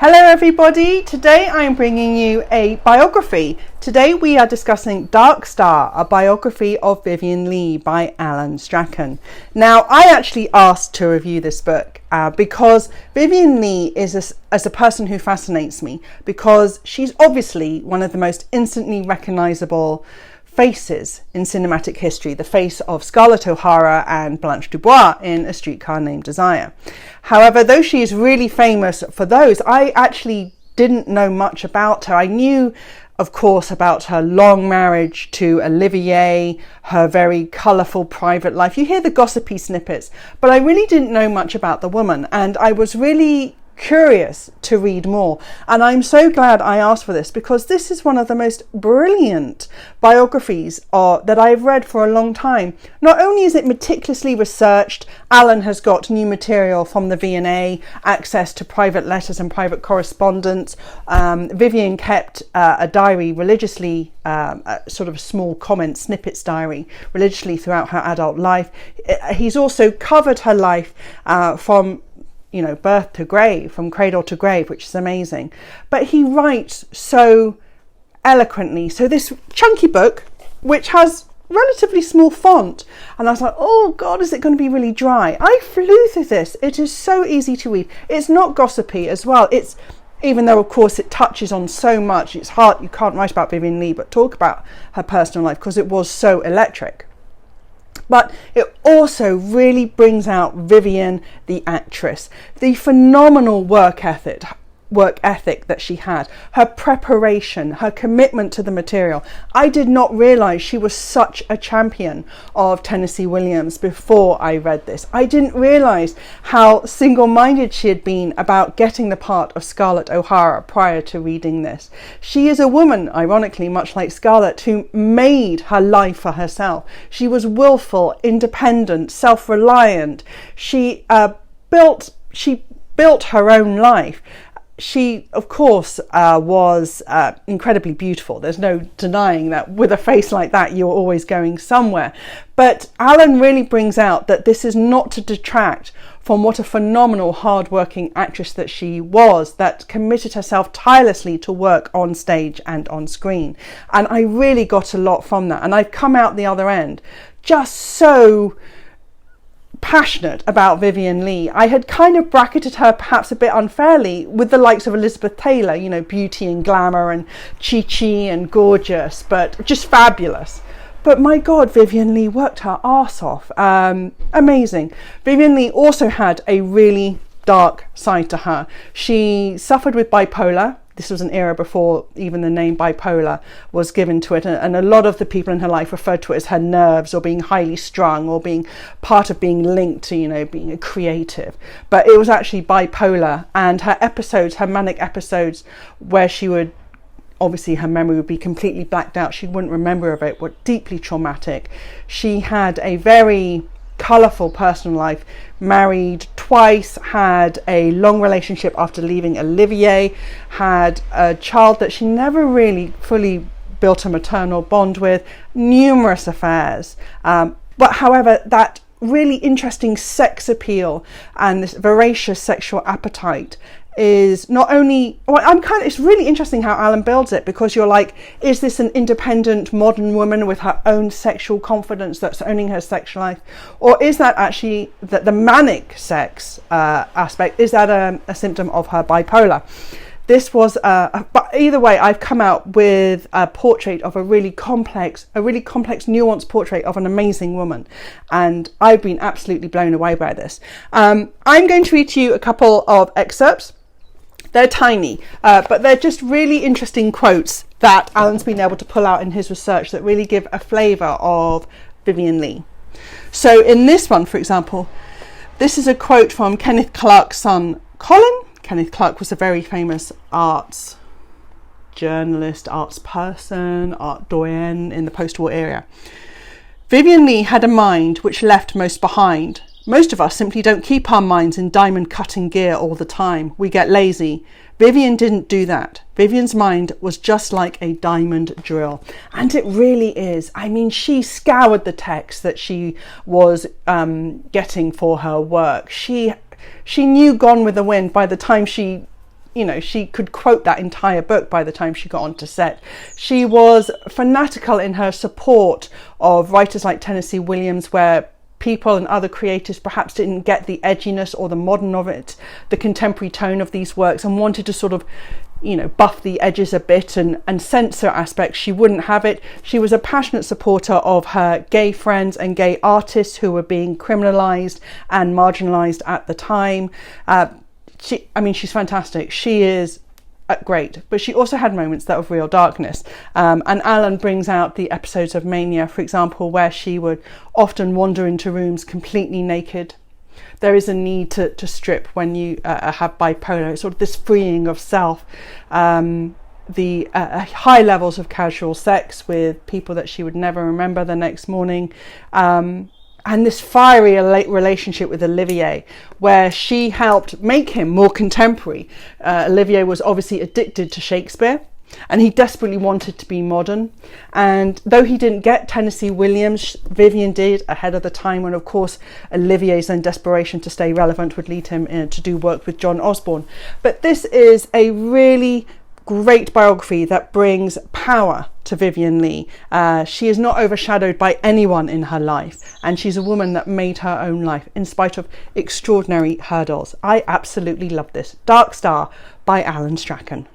Hello everybody, today I am bringing you a biography. Today we are discussing Dark Star, a biography of Vivien Leigh by Alan Strachan. Now I actually asked to review this book because Vivien Leigh is as a person who fascinates me, because she's obviously one of the most instantly recognisable faces in cinematic history, the face of Scarlett and Blanche du Bois in A Streetcar Named Desire. However, though she is really famous for those, I actually didn't know much about her. I knew, of course, about her long marriage to Olivier, her very colourful private life. You hear the gossipy snippets, but I really didn't know much about the woman, and I was really curious to read more, and I'm so glad I asked for this, because this is one of the most brilliant biographies that I've read for a long time. Not only is it meticulously researched, Alan has got new material from the V&A, access to private letters and private correspondence. Vivien kept a diary religiously, a sort of a small comment snippets diary religiously throughout her adult life. He's also covered her life from birth to grave, from cradle to grave, which is amazing. But he writes so eloquently. So this chunky book, which has relatively small font, and I was like, oh God, is it going to be really dry? I flew through this. It is so easy to read. It's not gossipy as well. Even though of course it touches on so much, it's hard, you can't write about Vivien Leigh but talk about her personal life, because it was so electric. But it also really brings out Vivien, the actress, the phenomenal work ethic that she had, her preparation, her commitment to the material. I did not realise she was such a champion of Tennessee Williams before I read this. I didn't realise how single-minded she had been about getting the part of Scarlett O'Hara prior to reading this. She is a woman, ironically, much like Scarlett, who made her life for herself. She was willful, independent, self-reliant. She built her own life. She, of course, was incredibly beautiful. There's no denying that with a face like that, you're always going somewhere. But Alan really brings out that this is not to detract from what a phenomenal, hard-working actress that she was, that committed herself tirelessly to work on stage and on screen. And I really got a lot from that. And I've come out the other end just so passionate about Vivien Leigh. I had kind of bracketed her perhaps a bit unfairly with the likes of Elizabeth Taylor, beauty and glamour and chi-chi and gorgeous, but just fabulous. But my God, Vivien Leigh worked her arse off. Amazing. Vivien Leigh also had a really dark side to her. She suffered with bipolar. This was an era before even the name bipolar was given to it, and a lot of the people in her life referred to it as her nerves, or being highly strung, or being part of being linked to, being a creative. But it was actually bipolar, and her manic episodes, where she would, obviously her memory would be completely blacked out, she wouldn't remember of it, were deeply traumatic. She had a very colourful personal life, married twice, had a long relationship after leaving Olivier, had a child that she never really fully built a maternal bond with, numerous affairs. But however, that really interesting sex appeal and this voracious sexual appetite is not only, it's really interesting how Alan builds it, because you're like, is this an independent modern woman with her own sexual confidence that's owning her sex life, or is that actually the manic sex aspect, is that a symptom of her bipolar? This was but either way, I've come out with a portrait of a really complex, nuanced portrait of an amazing woman, and I've been absolutely blown away by this. I'm going to read to you a couple of excerpts. They're tiny, but they're just really interesting quotes that Alan's been able to pull out in his research that really give a flavour of Vivien Leigh. So in this one, for example, this is a quote from Kenneth Clark's son, Colin. Kenneth Clark was a very famous arts journalist, arts person, art doyen in the post-war era. Vivien Leigh had a mind which left most behind. Most of us simply don't keep our minds in diamond cutting gear all the time. We get lazy. Vivien didn't do that. Vivien's mind was just like a diamond drill. And it really is. I mean, she scoured the text that she was getting for her work. She knew Gone with the Wind by the time she you know, she could quote that entire book by the time she got onto set. She was fanatical in her support of writers like Tennessee Williams, where people and other creators perhaps didn't get the edginess or the modern of it, the contemporary tone of these works, and wanted to sort of, you know, buff the edges a bit and censor aspects. She wouldn't have it. She was a passionate supporter of her gay friends and gay artists who were being criminalized and marginalized at the time. She's fantastic. She is great, but she also had moments that of real darkness, and Alan brings out the episodes of mania, for example, where she would often wander into rooms completely naked. There is a need to strip when you have bipolar. It's sort of this freeing of self, the high levels of casual sex with people that she would never remember the next morning, and this fiery relationship with Olivier, where she helped make him more contemporary. Olivier was obviously addicted to Shakespeare, and he desperately wanted to be modern. And though he didn't get Tennessee Williams, Vivien did ahead of the time, when of course Olivier's then desperation to stay relevant would lead him to do work with John Osborne. But this is a really great biography that brings power to Vivien Leigh. She is not overshadowed by anyone in her life, and she's a woman that made her own life in spite of extraordinary hurdles. I absolutely love this. Dark Star by Alan Strachan.